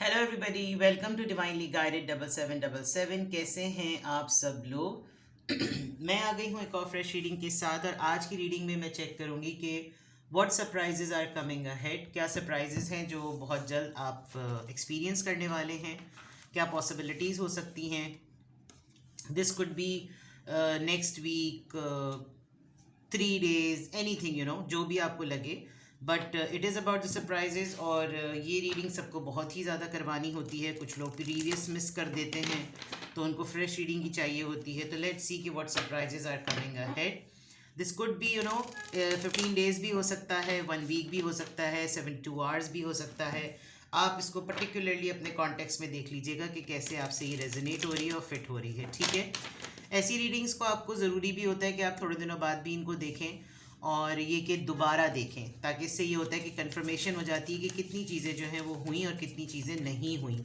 Hello everybody, welcome to divinely guided 7777। कैसे हैं आप सब लोग? मैं आ गई हूँ एक और फ्रेश रीडिंग के साथ, और आज की रीडिंग में मैं चेक करूँगी कि what surprises are coming ahead. क्या सरप्राइजेज हैं जो बहुत जल्द आप एक्सपीरियंस करने वाले हैं? क्या पॉसिबिलिटीज़ हो सकती हैं? This could be next week, 3 days, anything, जो भी आपको लगे। But it is about the surprises. और ये रीडिंग सबको बहुत ही ज़्यादा करवानी होती है। कुछ लोग प्रीवियस मिस कर देते हैं तो उनको फ्रेश रीडिंग की चाहिए होती है। तो लेट्स सी कि what surprises are coming ahead. This could be 15 days भी हो सकता है, 1 week भी हो सकता है, 72 hours भी हो सकता है। आप इसको पर्टिकुलरली अपने कॉन्टेक्स्ट में देख लीजिएगा कि कैसे आपसे ये रेजोनेट हो रही है और फिट हो रही है, ठीक है। ऐसी रीडिंग्स को आपको ज़रूरी भी होता है कि आप थोड़े दिनों बाद भी इनको देखें और ये कि दोबारा देखें, ताकि इससे ये होता है कि कंफर्मेशन हो जाती है कि कितनी चीज़ें जो हैं वो हुई और कितनी चीज़ें नहीं हुई।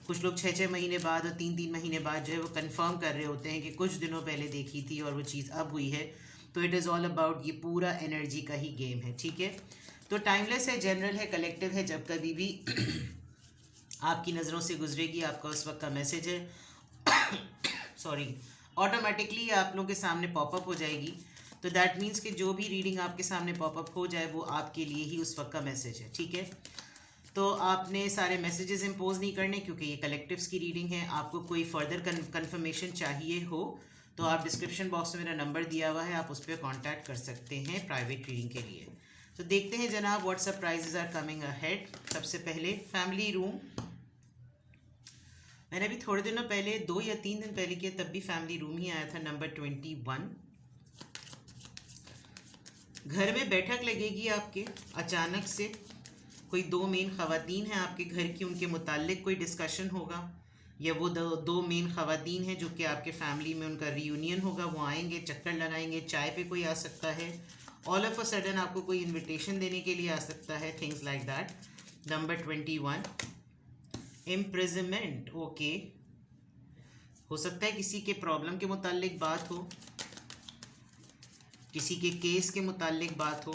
कुछ लोग 6-6 महीने बाद और 3-3 महीने बाद जो है वो कंफर्म कर रहे होते हैं कि कुछ दिनों पहले देखी थी और वो चीज़ अब हुई है। तो इट इज़ ऑल अबाउट, ये पूरा एनर्जी का ही गेम है, ठीक है। तो टाइमलेस है, जनरल है, कलेक्टिव है। जब कभी भी आपकी नज़रों से गुजरेगी, आपका उस वक्त का मैसेज है सॉरी, ऑटोमेटिकली आप लोगों के सामने पॉपअप हो जाएगी। तो दैट मीन्स कि जो भी रीडिंग आपके सामने पॉपअप हो जाए वो आपके लिए ही उस वक्त का मैसेज है, ठीक है। तो आपने सारे मैसेजेस इम्पोज नहीं करने, क्योंकि ये कलेक्टिव्स की रीडिंग है। आपको कोई फर्दर कंफर्मेशन चाहिए हो तो आप डिस्क्रिप्शन बॉक्स में मेरा नंबर दिया हुआ है, आप उस पर कॉन्टैक्ट कर सकते हैं प्राइवेट रीडिंग के लिए। तो देखते हैं जनाब, what surprises are coming ahead. सबसे पहले फैमिली रूम। मैंने अभी थोड़े दिनों पहले, 2 या 3 दिन पहले किया, तब भी फैमिली रूम ही आया था, नंबर 21। घर में बैठक लगेगी आपके, अचानक से कोई 2 मेन ख़वातीन हैं आपके घर की, उनके मुताल्लिक कोई डिस्कशन होगा, या वो दो मेन ख़वातीन हैं जो कि आपके फैमिली में उनका रीयूनियन होगा, वो आएंगे, चक्कर लगाएंगे, चाय पे कोई आ सकता है, ऑल ऑफ अ सडन आपको कोई इनविटेशन देने के लिए आ सकता है, things like that. Number 21, imprisonment. Okay, हो सकता है किसी के प्रॉब्लम के मुताल्लिक बात हो, किसी के केस के मुताल्लिक बात हो,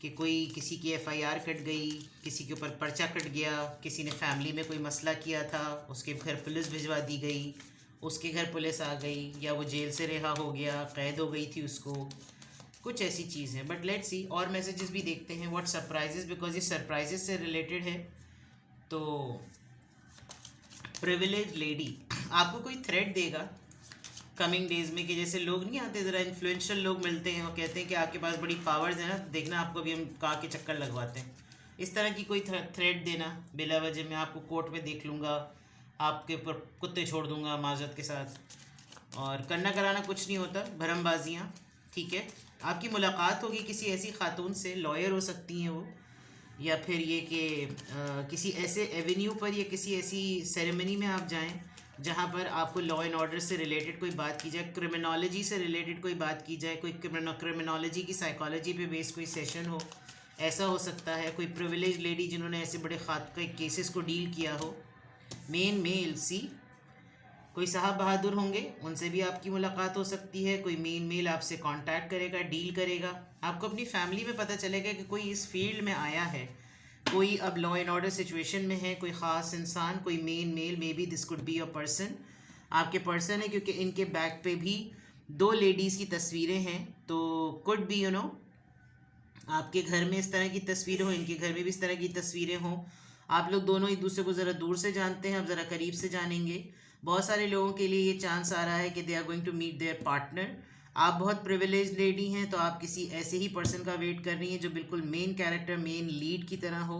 कि कोई किसी की एफआईआर कट गई, किसी के ऊपर पर्चा कट गया, किसी ने फैमिली में कोई मसला किया था, उसके घर पुलिस भिजवा दी गई, उसके घर पुलिस आ गई, या वो जेल से रिहा हो गया, कैद हो गई थी उसको, कुछ ऐसी चीज़ है। बट लेट्स सी, और मैसेजेस भी देखते हैं व्हाट सरप्राइजेस, बिकॉज ये सरप्राइजेस से रिलेटेड है। तो प्रिविलेज लेडी आपको कोई थ्रेट देगा कमिंग डेज में, कि जैसे लोग नहीं आते, ज़रा इन्फ्लुएंशियल लोग मिलते हैं और कहते हैं कि आपके पास बड़ी पावर्स है ना, देखना आपको भी हम कहा के चक्कर लगवाते हैं। इस तरह की कोई थ्रेट देना बिला वजह, मैं आपको कोर्ट में देख लूँगा, आपके ऊपर कुत्ते छोड़ दूंगा माजरत के साथ। और करना कराना कुछ नहीं होता, भरमबाजियाँ, ठीक है। आपकी मुलाकात होगी किसी ऐसी खातून से, लॉयर हो सकती हैं वो, या फिर ये कि किसी ऐसे एवेन्यू पर या किसी ऐसी सेरेमनी में आप जाएं जहाँ पर आपको लॉ एंड ऑर्डर से रिलेटेड कोई बात की जाए, क्रिमिनोलॉजी से रिलेटेड कोई बात की जाए, कोई क्रिमिनोलॉजी की साइकोलॉजी पे बेस्ड कोई सेशन हो, ऐसा हो सकता है। कोई प्रिविलेज लेडी जिन्होंने ऐसे बड़े खात के केसेस को डील किया हो, मेन मेल सी, कोई साहब बहादुर होंगे, उनसे भी आपकी मुलाकात हो सकती है। कोई मेन मेल आपसे कांटेक्ट करेगा, डील करेगा, आपको अपनी फैमिली में पता चलेगा कि कोई इस फील्ड में आया है, कोई अब लॉ एंड ऑर्डर सिचुएशन में है, कोई ख़ास इंसान, कोई main male, maybe this could be a person, आपके पर्सन है, क्योंकि इनके बैक पे भी 2 लेडीज़ की तस्वीरें हैं। तो कुड बी आपके घर में इस तरह की तस्वीरें हो, इनके घर में भी इस तरह की तस्वीरें हों। आप लोग दोनों एक दूसरे को ज़रा दूर से जानते हैं, अब ज़रा करीब से जानेंगे। बहुत सारे लोगों के लिए ये चांस आ रहा है कि they are going to meet their partner. आप बहुत प्रिविलेज लेडी हैं, तो आप किसी ऐसे ही पर्सन का वेट कर रही हैं जो बिल्कुल मेन कैरेक्टर, मेन लीड की तरह हो।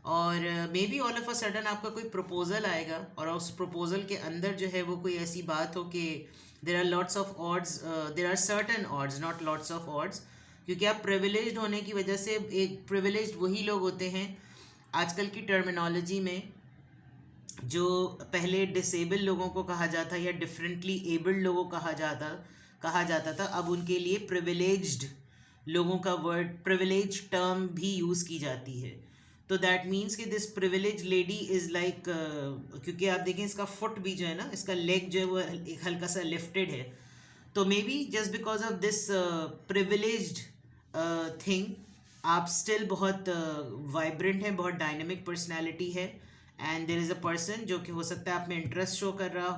और may be all of a sudden आपका कोई प्रपोज़ल आएगा, और उस प्रपोज़ल के अंदर जो है वो कोई ऐसी बात हो कि there are lots of odds, there are certain odds, not lots of odds, क्योंकि आप प्रिविलेज्ड होने की वजह से, एक प्रिविलेज्ड वही लोग होते हैं आजकल की टर्मिनोलॉजी में, जो पहले डिसेबल लोगों को कहा जाता या डिफरेंटली एबल्ड लोगों को कहा जाता था, अब उनके लिए प्रिविलेज्ड लोगों का वर्ड, प्रिविलेज टर्म भी यूज़ की जाती है। तो दैट मीन्स कि this privilege lady is like, क्योंकि आप देखें इसका फुट भी जो है ना, इसका लेग जो है वो एक हल्का सा लिफ्टेड है। तो maybe just because of this privileged thing, आप स्टिल बहुत वाइब्रेंट हैं, बहुत डायनेमिक पर्सनैलिटी है, and there is a person जो कि हो सकता है आप में इंटरेस्ट शो कर रहा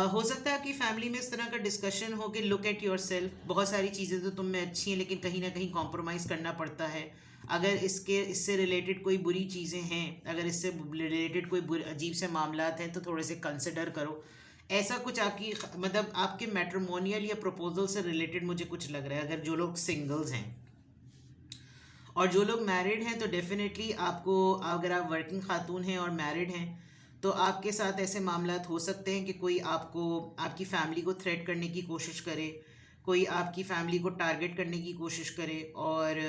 हो सकता है आपकी फैमिली में इस तरह का डिस्कशन हो कि लुक एट योर सेल्फ, बहुत सारी चीज़ें तो तुम में अच्छी हैं लेकिन कहीं ना कहीं कॉम्प्रोमाइज़ करना पड़ता है। अगर इससे रिलेटेड कोई बुरी चीज़ें हैं, अगर इससे रिलेटेड कोई अजीब से मामलात हैं तो थोड़े से कंसिडर करो। ऐसा कुछ आपकी मतलब आपके मैट्रिमोनियल या प्रपोजल से रिलेटेड मुझे कुछ लग रहा है, अगर जो लोग सिंगल्स हैं। और जो लोग मैरिड हैं तो डेफिनेटली आपको, अगर आप वर्किंग खातून हैं और मैरिड हैं तो आपके साथ ऐसे मामलात हो सकते हैं कि कोई आपको, आपकी फैमिली को थ्रेट करने की कोशिश करे, कोई आपकी फैमिली को टारगेट करने की कोशिश करे, और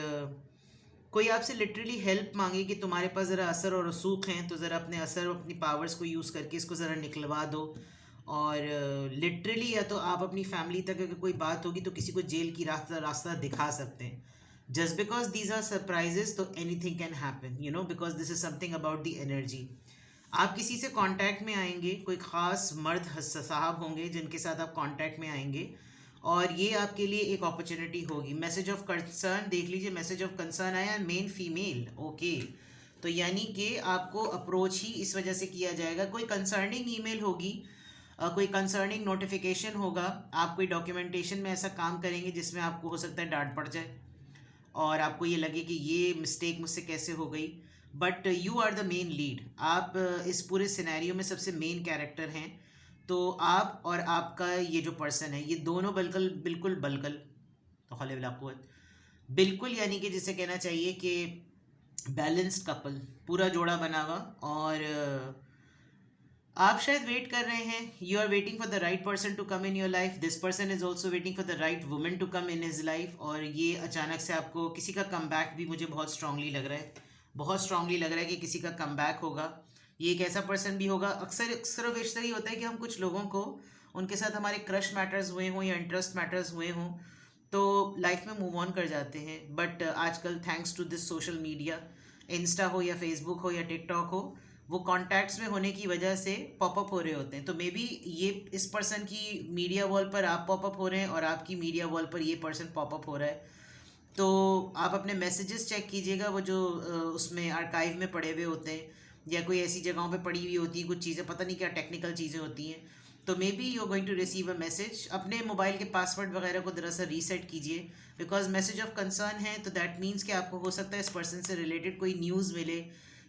कोई आपसे लिटरली हेल्प मांगे कि तुम्हारे पास ज़रा असर और रसूख हैं तो ज़रा अपने असर, अपनी पावर्स को यूज़ करके इसको ज़रा निकलवा दो। और लिटरली या तो आप अपनी फैमिली तक अगर कोई बात होगी तो किसी को जेल की रास्ता दिखा सकते हैं। Just because these are surprises so anything can happen, you know, because this is something about the energy. आप किसी से कांटेक्ट में आएंगे, कोई ख़ास मर्द साहब होंगे जिनके साथ आप कांटेक्ट में आएंगे और ये आपके लिए एक अपॉर्चुनिटी होगी। मैसेज ऑफ कंसर्न देख लीजिए, मैसेज ऑफ कंसर्न आया, मेन फीमेल, ओके। तो यानी कि आपको अप्रोच ही इस वजह से किया जाएगा, कोई कंसर्निंग ईमेल होगी, कोई कंसर्निंग नोटिफिकेशन होगा, आप कोई डॉक्यूमेंटेशन में ऐसा काम करेंगे जिसमें आपको हो सकता है डांट पड़ जाए और आपको ये लगे कि ये मिस्टेक मुझसे कैसे हो गई, but you are the main lead. आप इस पूरे सिनेरियो में सबसे मेन कैरेक्टर हैं। तो आप और आपका ये जो पर्सन है, ये दोनों बिल्कुल तो हौले वला कुव्वत, बिल्कुल यानी कि जिसे कहना चाहिए कि बैलेंस्ड कपल, पूरा जोड़ा बना हुआ। और आप शायद वेट कर रहे हैं, you are waiting for the right person to come in your life, this person is also waiting for the right women to come in his life. और ये अचानक से आपको किसी का कम बैक भी मुझे बहुत स्ट्रांगली लग रहा है, बहुत स्ट्रांगली लग रहा है कि किसी का कम बैक होगा। ये एक ऐसा पर्सन भी होगा, अक्सर और बेशतर ही होता है कि हम कुछ लोगों को, उनके साथ हमारे क्रश मैटर्स हुए हों या इंटरेस्ट मैटर्स हुए हों तो लाइफ में मूव ऑन कर जाते हैं। बट आजकल thanks to this social media, Insta हो या फेसबुक हो या टिकटॉक हो, वो कॉन्टैक्ट्स में होने की वजह से पॉपअप हो रहे होते हैं। तो मे बी ये इस पर्सन की मीडिया वॉल पर आप पॉपअप हो रहे हैं और आपकी मीडिया वॉल पर ये पर्सन पॉपअप हो रहा है। तो आप अपने मैसेजेस चेक कीजिएगा, वो जो उसमें आर्काइव में पड़े हुए होते हैं या कोई ऐसी जगहों पे पड़ी हुई होती है कुछ चीज़ें, पता नहीं क्या टेक्निकल चीज़ें होती हैं। तो maybe you are going to receive a message. अपने मोबाइल के पासवर्ड वगैरह को दरअसल रीसेट कीजिए, बिकॉज मैसेज ऑफ कंसर्न है तो दैट मीन्स कि आपको हो सकता है इस पर्सन से रिलेटेड कोई न्यूज़ मिले।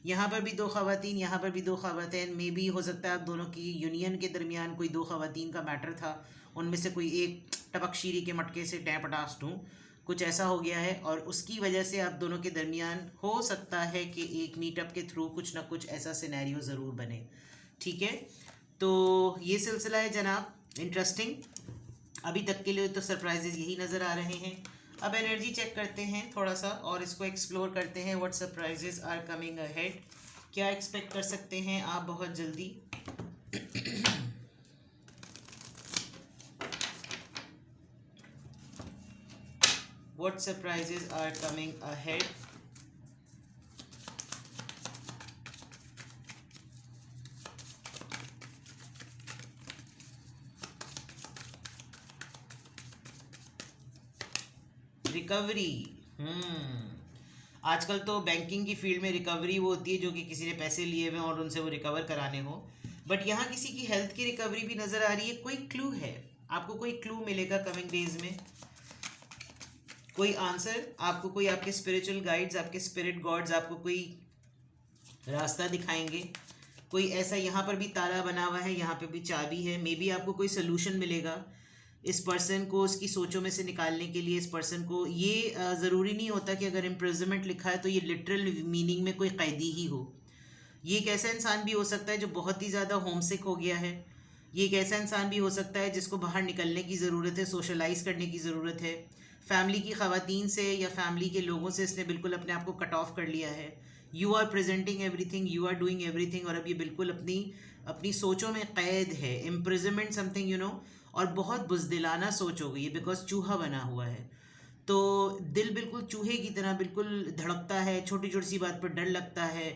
यहाँ पर भी दो ख़वातीन, यहाँ पर भी दो ख़वातीन, मे बी हो सकता है आप दोनों की यूनियन के दरमियान कोई दो ख़वातीन का मैटर था, उनमें से कोई एक टपकशीरी के मटके से टैपटास दूँ, कुछ ऐसा हो गया है और उसकी वजह से आप दोनों के दरमियान हो सकता है कि एक मीटअप के थ्रू कुछ ना कुछ ऐसा सिनेरियो ज़रूर बने। ठीक है, तो ये सिलसिला है जनाब, इंटरेस्टिंग। अभी तक के लिए तो सरप्राइजेज यही नज़र आ रहे हैं। अब एनर्जी चेक करते हैं थोड़ा सा और इसको एक्सप्लोर करते हैं, what surprises are coming ahead, क्या एक्सपेक्ट कर सकते हैं आप बहुत जल्दी। What surprises are coming ahead? Recovery. आजकल तो बैंकिंग की फील्ड में रिकवरी वो होती है जो कि किसी ने पैसे लिए हुए और उनसे वो रिकवर कराने हो, बट यहाँ किसी की हेल्थ की रिकवरी भी नज़र आ रही है। कोई क्लू है, आपको कोई क्लू मिलेगा कमिंग डेज में, कोई आंसर आपको, कोई आपके स्पिरिचुअल गाइड्स, आपके स्पिरिट गॉड्स आपको कोई रास्ता दिखाएंगे। कोई ऐसा, यहाँ पर भी ताला बना हुआ है, यहाँ पे भी चाबी है, मे बी आपको कोई सोल्यूशन मिलेगा इस पर्सन को उसकी सोचों में से निकालने के लिए। इस पर्सन को ये ज़रूरी नहीं होता कि अगर इम्प्रिजनमेंट लिखा है तो ये लिटरल मीनिंग में कोई कैदी ही हो। ये एक ऐसा इंसान भी हो सकता है जो बहुत ही ज़्यादा होमसिक हो गया है। ये एक ऐसा इंसान भी हो सकता है जिसको बाहर निकलने की ज़रूरत है, सोशलाइज करने की ज़रूरत है। फैमिली की ख़वातीन से या फैमिली के लोगों से इसने बिल्कुल अपने आप को कट ऑफ कर लिया है। You are presenting everything, you are doing everything, और अब ये बिल्कुल अपनी सोचों में कैद है, इम्प्रिजनमेंट समथिंग, यू नो। और बहुत बुज़दिलाना सोच हो गई है बिकॉज चूहा बना हुआ है, तो दिल बिल्कुल चूहे की तरह बिल्कुल धड़कता है, छोटी छोटी सी बात पर डर लगता है।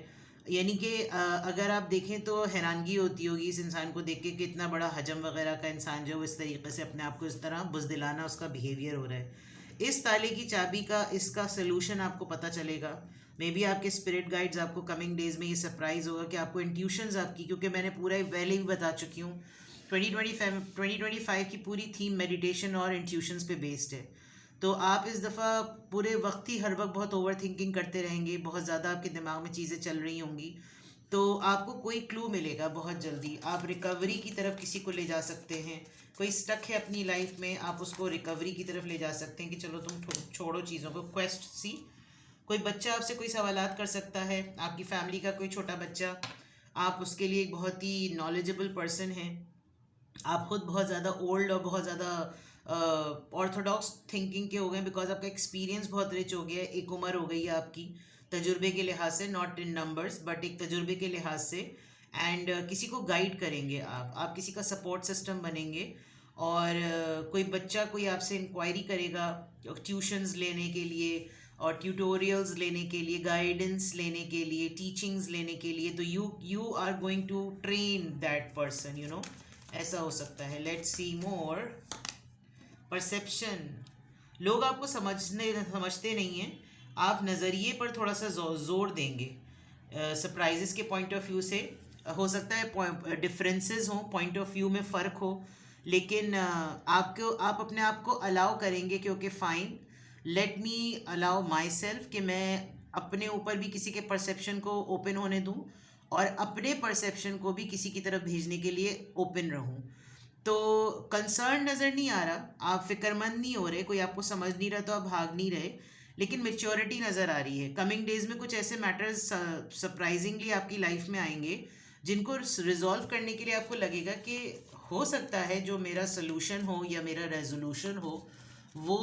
यानी कि अगर आप देखें तो हैरानगी होती होगी इस इंसान को देख के कि इतना बड़ा हजम वगैरह का इंसान जो इस तरीके से अपने आप को इस तरह बुज़दिलाना उसका बिहेवियर हो रहा है। इस ताले की चाबी का इसका सलूशन आपको पता चलेगा। मे बी आपके स्पिरिट गाइड्स आपको कमिंग डेज में ये सरप्राइज होगा कि आपको इंट्यूशंस आपकी, क्योंकि मैंने पूरा पहले भी बता चुकी हूँ 2025 की पूरी थीम मेडिटेशन और इंट्यूशंस पे बेस्ड है। तो आप इस दफ़ा पूरे वक्त ही हर वक्त बहुत ओवर थिंकिंग करते रहेंगे, बहुत ज़्यादा आपके दिमाग में चीज़ें चल रही होंगी, तो आपको कोई क्लू मिलेगा बहुत जल्दी। आप रिकवरी की तरफ किसी को ले जा सकते हैं, कोई स्टक है अपनी लाइफ में, आप उसको रिकवरी की तरफ ले जा सकते हैं कि चलो तुम छोड़ो चीज़ों को, क्वेस्ट सी। कोई बच्चा आपसे कोई सवालात कर सकता है, आपकी फैमिली का कोई छोटा बच्चा, आप उसके लिए एक बहुत ही नॉलेजेबल पर्सन हैं। आप खुद बहुत ज़्यादा ओल्ड और बहुत ज़्यादा ऑर्थोडॉक्स थिंकिंग के हो गए, बिकॉज आपका एक्सपीरियंस बहुत रिच हो गया है, एक उम्र हो गई है आपकी तजुर्बे के लिहाज से, नॉट इन नंबर्स बट एक तजुर्बे के लिहाज से। एंड किसी को गाइड करेंगे आप किसी का सपोर्ट सिस्टम बनेंगे। और कोई बच्चा कोई आपसे इंक्वायरी करेगा ट्यूशन्स लेने के लिए और ट्यूटोरियल्स लेने के लिए, गाइडेंस लेने के लिए, टीचिंग्स लेने के लिए, तो you are going to train that person, you know, ऐसा हो सकता है। Let's see more. परसेप्शन, लोग आपको समझते नहीं हैं, आप नज़रिए पर थोड़ा सा जोर देंगे। सरप्राइजेस के पॉइंट ऑफ व्यू से हो सकता है डिफरेंसेस हों, पॉइंट ऑफ व्यू में फ़र्क हो, लेकिन आप अपने आप को अलाउ करेंगे क्योंकि fine, let me allow my self कि मैं अपने ऊपर भी किसी के परसेप्शन को ओपन होने दूं और अपने परसेप्शन को भी किसी की तरफ भेजने के लिए ओपन रहूं। तो कंसर्न नज़र नहीं आ रहा, आप फिक्रमंद नहीं हो रहे, कोई आपको समझ नहीं रहा तो आप भाग नहीं रहे, लेकिन मेच्योरिटी नज़र आ रही है। कमिंग डेज में कुछ ऐसे मैटर्स सरप्राइजिंगली आपकी लाइफ में आएंगे जिनको रिजॉल्व करने के लिए आपको लगेगा कि हो सकता है जो मेरा सोल्यूशन हो या मेरा रेजोल्यूशन हो वो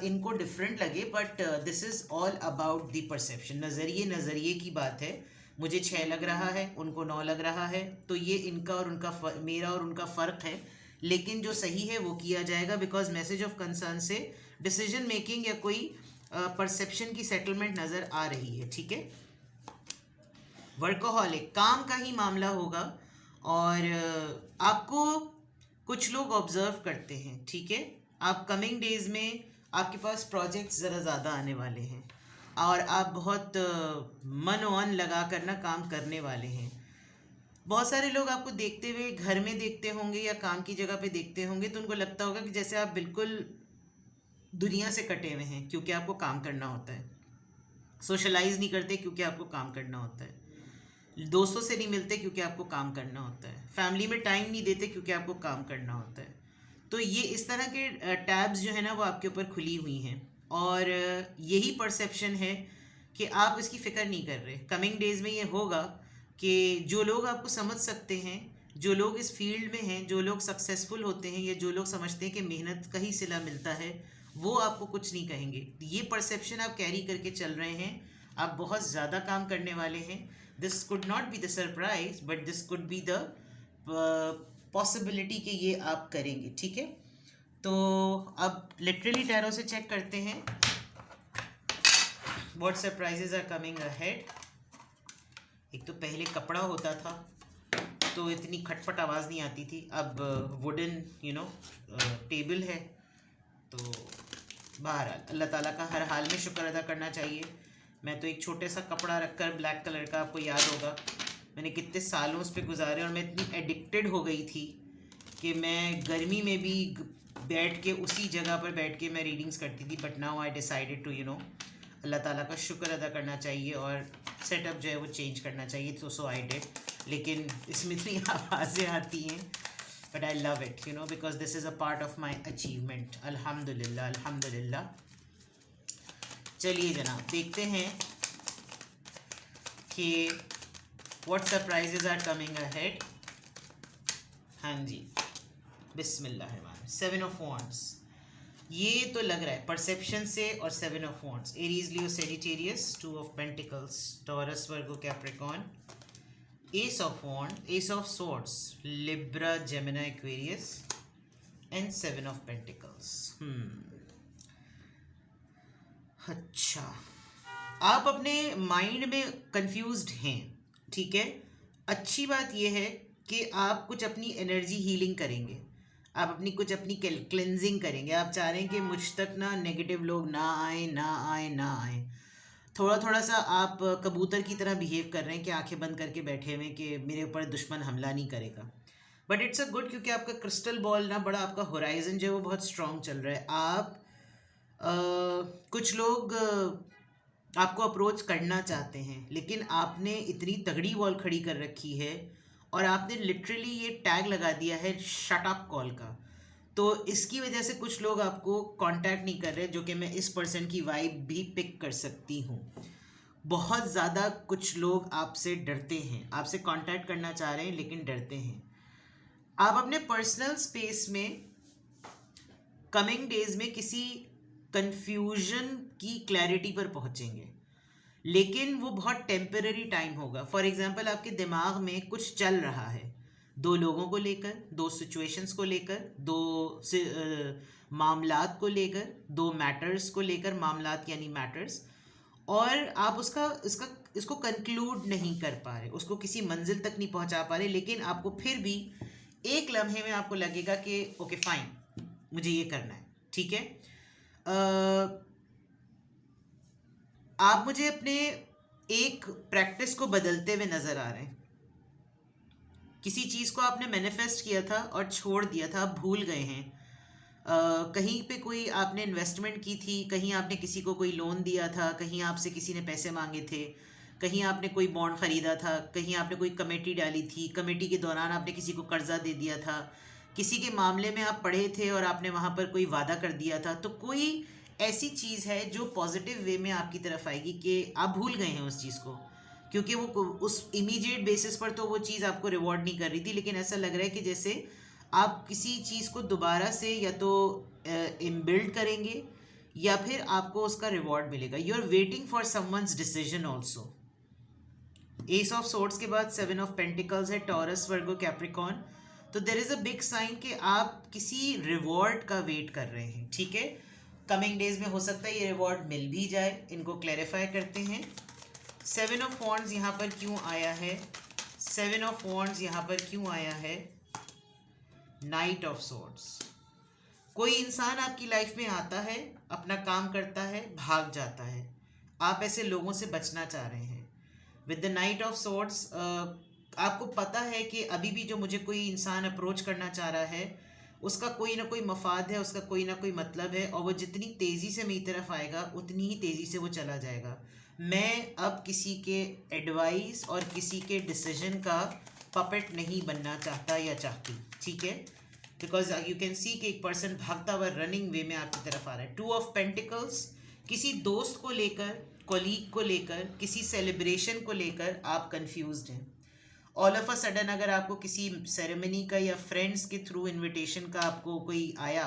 इनको डिफरेंट लगे, but this is all about the perception. नज़रिए की बात है। मुझे 6 लग रहा है, उनको 9 लग रहा है, तो ये इनका और उनका मेरा और उनका फ़र्क है, लेकिन जो सही है वो किया जाएगा, बिकॉज मैसेज ऑफ कंसर्न से डिसीजन मेकिंग या कोई परसेप्शन की सेटलमेंट नज़र आ रही है। ठीक है। वर्कोहॉलिक, काम का ही मामला होगा और आपको कुछ लोग ऑब्जर्व करते हैं। ठीक है। आप कमिंग डेज में आपके पास प्रोजेक्ट्स ज़रा ज़्यादा आने वाले हैं और आप बहुत मन वन लगा कर ना काम करने वाले हैं। बहुत सारे लोग आपको देखते हुए घर में देखते होंगे या काम की जगह पे देखते होंगे, तो उनको लगता होगा कि जैसे आप बिल्कुल दुनिया से कटे हुए हैं, क्योंकि आपको काम करना होता है। सोशलाइज नहीं करते क्योंकि आपको काम करना होता है। दोस्तों से नहीं मिलते क्योंकि आपको काम करना होता है। फैमिली में टाइम नहीं देते क्योंकि आपको काम करना होता है। तो ये इस तरह के टैब्स जो है ना वो आपके ऊपर खुली हुई हैं और यही परसेप्शन है कि आप इसकी फ़िक्र नहीं कर रहे। कमिंग डेज़ में ये होगा कि जो लोग आपको समझ सकते हैं, जो लोग इस फील्ड में हैं, जो लोग सक्सेसफुल होते हैं या जो लोग समझते हैं कि मेहनत का ही सिला मिलता है, वो आपको कुछ नहीं कहेंगे। ये परसेप्शन आप कैरी करके चल रहे हैं, आप बहुत ज़्यादा काम करने वाले हैं। This could not be the surprise but this could be the possibility कि ये आप करेंगे। ठीक है। तो अब लिटरली टैरो से चेक करते हैं what surprises are coming ahead. एक तो पहले कपड़ा होता था तो इतनी खटपट आवाज़ नहीं आती थी, अब वुडन टेबल है। तो बहरहाल अल्लाह ताला का हर हाल में शुक्र अदा करना चाहिए। मैं तो एक छोटे सा कपड़ा रखकर ब्लैक कलर का, आपको याद होगा मैंने कितने सालों उस पर गुजारे और मैं इतनी एडिक्टेड हो गई थी कि मैं गर्मी में भी बैठ के उसी जगह पर बैठ के मैं रीडिंग्स करती थी। But now I decided to अल्लाह ताला का शुक्र अदा करना चाहिए और सेटअप जो है वो चेंज करना चाहिए। तो सो आई डिड, लेकिन इसमें इतनी आवाज़ें आती हैं, but I love it because this is a part of my achievement. अल्हम्दुलिल्लाह अल्हम्दुलिल्लाह। चलिए जनाब, देखते हैं कि what surprises are coming ahead. हाँ जी, बिस्मिल्लाह। 7 ऑफ वॉन्ड्स, ये तो लग रहा है परसेप्शन से, और 7 of wands, Aries Leo Sagittarius, 2 of pentacles Taurus Virgo Capricorn, ace of wand, ace of swords Libra Gemini Aquarius and 7 of pentacles. अच्छा, आप अपने माइंड में कंफ्यूज्ड हैं। ठीक है। अच्छी बात यह है कि आप कुछ अपनी एनर्जी हीलिंग करेंगे, आप अपनी क्लेंजिंग करेंगे। आप चाह रहे हैं कि मुझ तक ना नेगेटिव लोग ना आए ना आए ना आए। थोड़ा थोड़ा सा आप कबूतर की तरह बिहेव कर रहे हैं कि आंखें बंद करके बैठे हुए हैं कि मेरे ऊपर दुश्मन हमला नहीं करेगा। बट इट्स अ गुड, क्योंकि आपका क्रिस्टल बॉल ना बड़ा, आपका होराइजन जो है वो बहुत स्ट्रांग चल रहा है। आप कुछ लोग आपको अप्रोच करना चाहते हैं, लेकिन आपने इतनी तगड़ी वॉल खड़ी कर रखी है और आपने लिटरली ये टैग लगा दिया है शट अप कॉल का, तो इसकी वजह से कुछ लोग आपको कांटेक्ट नहीं कर रहे, जो कि मैं इस पर्सन की वाइब भी पिक कर सकती हूँ। बहुत ज़्यादा कुछ लोग आपसे डरते हैं, आपसे कांटेक्ट करना चाह रहे हैं लेकिन डरते हैं। आप अपने पर्सनल स्पेस में कमिंग डेज में किसी कंफ्यूजन की क्लैरिटी पर पहुंचेंगे, लेकिन वो बहुत टेम्पररी टाइम होगा। फॉर एग्जांपल, आपके दिमाग में कुछ चल रहा है, दो लोगों को लेकर, दो सिचुएशंस को लेकर, दो मामलात को लेकर, दो मैटर्स को लेकर, मामलात यानी मैटर्स, और आप इसको कंक्लूड नहीं कर पा रहे, उसको किसी मंजिल तक नहीं पहुंचा पा रहे, लेकिन आपको फिर भी एक लम्हे में आपको लगेगा कि ओके फाइन, मुझे ये करना है, ठीक है। आप मुझे अपने एक प्रैक्टिस को बदलते हुए नज़र आ रहे हैं। किसी चीज़ को आपने मैनिफेस्ट किया था और छोड़ दिया था, आप भूल गए हैं। कहीं पे कोई आपने इन्वेस्टमेंट की थी, कहीं आपने किसी को कोई लोन दिया था, कहीं आपसे किसी ने पैसे मांगे थे, कहीं आपने कोई बॉन्ड ख़रीदा था, कहीं आपने कोई कमेटी डाली थी, कमेटी के दौरान आपने किसी को कर्जा दे दिया था, किसी के मामले में आप पढ़े थे और आपने वहाँ पर कोई वादा कर दिया था। तो कोई ऐसी चीज़ है जो पॉजिटिव वे में आपकी तरफ आएगी कि आप भूल गए हैं उस चीज़ को, क्योंकि वो उस इमीडिएट बेसिस पर तो वो चीज़ आपको रिवॉर्ड नहीं कर रही थी, लेकिन ऐसा लग रहा है कि जैसे आप किसी चीज़ को दोबारा से या तो इनबिल्ड करेंगे या फिर आपको उसका रिवॉर्ड मिलेगा। You are waiting for someone's decision also. Ace of swords के बाद 7 ऑफ पेंटिकल्स है, टॉरस, वर्गो, कैप्रिकॉर्न। तो there is a big sign कि आप किसी रिवॉर्ड का वेट कर रहे हैं, ठीक है। कमिंग डेज में हो सकता है ये रिवॉर्ड मिल भी जाए, इनको क्लैरिफाई करते हैं। 7 ऑफ वॉन्ड्स यहाँ पर क्यों आया है? 7 ऑफ वॉन्ड्स यहाँ पर क्यों आया है? Night of swords. कोई इंसान आपकी लाइफ में आता है, अपना काम करता है, भाग जाता है, आप ऐसे लोगों से बचना चाह रहे हैं। With the night of swords आपको पता है कि अभी भी जो मुझे कोई इंसान अप्रोच करना चाह रहा है, उसका कोई ना कोई मफाद है, उसका कोई ना कोई मतलब है, और वो जितनी तेज़ी से मेरी तरफ आएगा उतनी ही तेज़ी से वो चला जाएगा। मैं अब किसी के एडवाइस और किसी के डिसीजन का पपेट नहीं बनना चाहता या चाहती, ठीक है। बिकॉज यू कैन सी कि एक पर्सन भागता हुआ रनिंग वे में आपकी तरफ आ रहा है। 2 ऑफ पेंटिकल्स, किसी दोस्त को लेकर, कोलीग को लेकर, किसी सेलिब्रेशन को लेकर आप कंफ्यूज्ड हैं। ऑल ऑफ अ सडन अगर आपको किसी सेरेमनी का या फ्रेंड्स के थ्रू इनविटेशन का आपको कोई आया,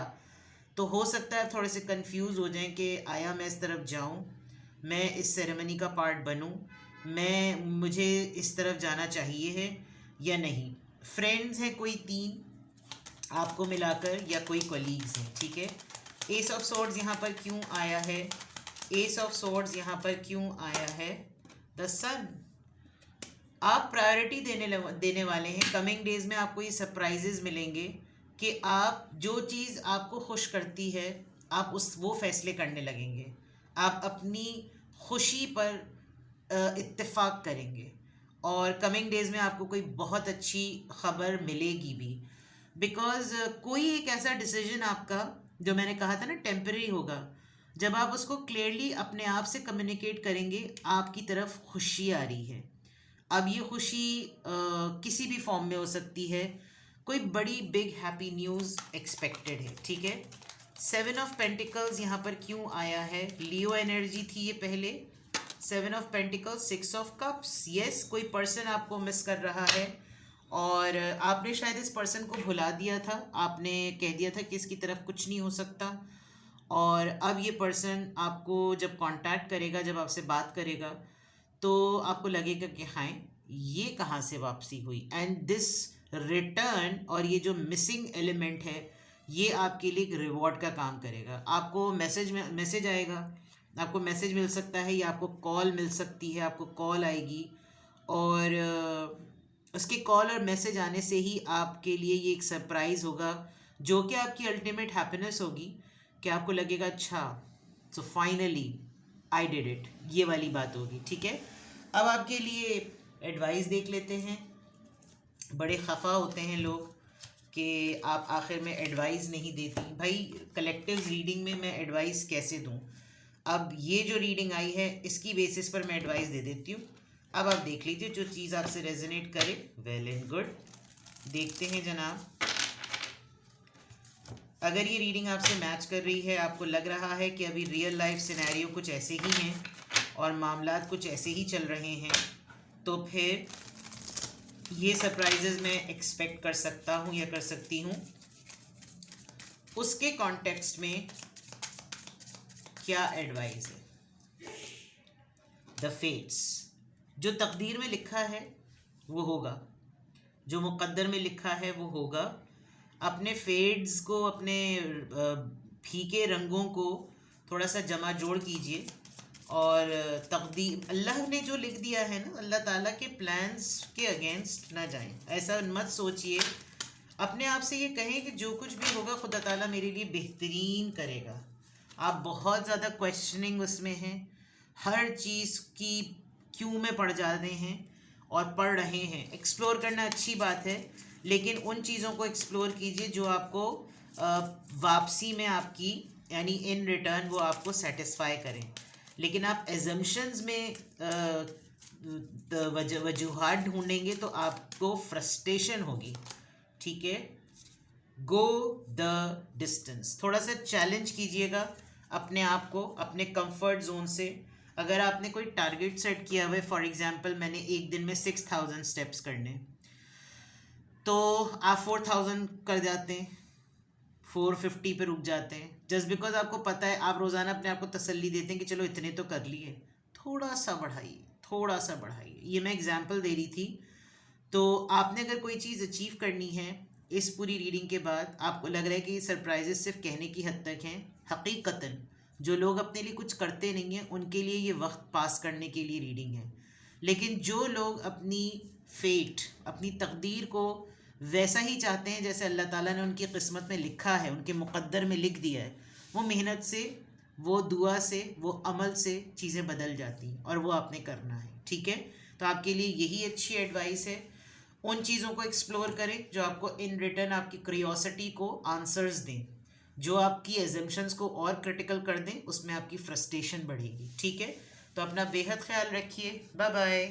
तो हो सकता है थोड़े से कंफ्यूज हो जाएं कि आया मैं इस तरफ जाऊं, मैं इस सेरेमनी का पार्ट बनूं, मुझे इस तरफ जाना चाहिए है या नहीं। फ्रेंड्स हैं कोई 3 आपको मिलाकर, या कोई कलीग्स हैं, ठीक है। एस ऑफ सोर्ड्स यहाँ पर क्यों आया है? एस ऑफ सोर्ड्स यहाँ पर क्यों आया है? द सन। आप प्रायोरिटी देने वाले हैं। कमिंग डेज में आपको ये सरप्राइजेज मिलेंगे कि आप जो चीज़ आपको खुश करती है, आप वो फैसले करने लगेंगे। आप अपनी खुशी पर इत्तेफाक करेंगे, और कमिंग डेज में आपको कोई बहुत अच्छी खबर मिलेगी भी। बिकॉज कोई एक ऐसा डिसीजन आपका, जो मैंने कहा था ना टेम्पररी होगा, जब आप उसको क्लियरली अपने आप से कम्युनिकेट करेंगे, आपकी तरफ खुशी आ रही है। अब ये खुशी किसी भी फॉर्म में हो सकती है, कोई बड़ी बिग हैप्पी न्यूज़ एक्सपेक्टेड है, ठीक है। 7 ऑफ पेंटिकल्स यहाँ पर क्यों आया है? लियो एनर्जी थी ये पहले। 7 of pentacles, 6 of cups. Yes, कोई पर्सन आपको मिस कर रहा है और आपने शायद इस पर्सन को भुला दिया था, आपने कह दिया था कि इसकी तरफ कुछ नहीं हो सकता, और अब ये पर्सन आपको जब कांटेक्ट करेगा, जब आपसे बात करेगा, तो आपको लगेगा कि हाँ, ये कहाँ से वापसी हुई। एंड दिस रिटर्न और ये जो मिसिंग एलिमेंट है, ये आपके लिए एक रिवॉर्ड का काम करेगा। आपको मैसेज आएगा, आपको मैसेज मिल सकता है, या आपको कॉल मिल सकती है, आपको कॉल आएगी, और उसके कॉल और मैसेज आने से ही आपके लिए ये एक सरप्राइज़ होगा, जो कि आपकी अल्टीमेट हैप्पीनेस होगी, कि आपको लगेगा अच्छा, so finally I did it, ये वाली बात होगी, ठीक है। अब आपके लिए एडवाइस देख लेते हैं। बड़े खफा होते हैं लोग कि आप आखिर में एडवाइस नहीं देती। भाई कलेक्टिव रीडिंग में मैं एडवाइस कैसे दूं? अब ये जो रीडिंग आई है इसकी बेसिस पर मैं एडवाइस दे देती हूँ। अब आप देख लीजिए, जो चीज़ आपसे रेजोनेट करे, वेल एंड गुड। देखते हैं जनाब, अगर ये रीडिंग आपसे मैच कर रही है, आपको लग रहा है कि अभी रियल लाइफ सिनेरियो कुछ ऐसे ही हैं और मामलात कुछ ऐसे ही चल रहे हैं, तो फिर ये सरप्राइजेज मैं एक्सपेक्ट कर सकता हूँ या कर सकती हूँ। उसके कॉन्टेक्स्ट में क्या एडवाइस है? द फेट्स, जो तकदीर में लिखा है वो होगा, जो मुक़द्दर में लिखा है वो होगा। अपने फेड्स को, अपने फीके रंगों को थोड़ा सा जमा जोड़ कीजिए और तकदीर, अल्लाह ने जो लिख दिया है ना, अल्लाह ताला के प्लान्स के अगेंस्ट ना जाएं। ऐसा मत सोचिए, अपने आप से ये कहें कि जो कुछ भी होगा खुदा ताला मेरे लिए बेहतरीन करेगा। आप बहुत ज़्यादा क्वेश्चनिंग उसमें हैं, हर चीज़ की क्यों में पड़ जाते हैं और पढ़ रहे हैं। एक्सप्लोर करना अच्छी बात है, लेकिन उन चीज़ों को एक्सप्लोर कीजिए जो आपको वापसी में आपकी, यानी इन रिटर्न वो आपको सेटिस्फाई करें। लेकिन आप एजम्पशंस में वजूहात ढूंढेंगे तो आपको फ्रस्ट्रेशन होगी, ठीक है। गो द डिस्टेंस, थोड़ा सा चैलेंज कीजिएगा अपने आप को अपने कंफर्ट जोन से। अगर आपने कोई टारगेट सेट किया हुआ है, फॉर एग्जांपल मैंने एक दिन में 6000 स्टेप्स करने, तो आप 4000 कर जाते हैं, 450 पे रुक जाते हैं, जस्ट बिकॉज आपको पता है, आप रोज़ाना अपने आप को तसल्ली देते हैं कि चलो इतने तो कर लिए, थोड़ा सा बढ़ाइए, थोड़ा सा बढ़ाइए। ये मैं एग्जांपल दे रही थी। तो आपने अगर कोई चीज़ अचीव करनी है, इस पूरी रीडिंग के बाद आपको लग रहा है कि सरप्राइजेस सिर्फ कहने की हद तक हैं, हकीकतन जो लोग अपने लिए कुछ करते नहीं हैं उनके लिए ये वक्त पास करने के लिए रीडिंग है। लेकिन जो लोग अपनी फेट, अपनी तकदीर को वैसा ही चाहते हैं जैसे अल्लाह ताला ने उनकी किस्मत में लिखा है, उनके मुक़द्दर में लिख दिया है, वो मेहनत से, वो दुआ से, वो अमल से चीज़ें बदल जाती हैं और वो आपने करना है, ठीक है। तो आपके लिए यही अच्छी एडवाइस है, उन चीज़ों को एक्सप्लोर करें जो आपको इन रिटर्न आपकी क्यूरियोसिटी को आंसर्स दें, जो आपकी एजम्पशंस को और क्रिटिकल कर दें, उसमें आपकी फ्रस्ट्रेशन बढ़ेगी, ठीक है। तो अपना बेहद ख्याल रखिए, बाय बाय।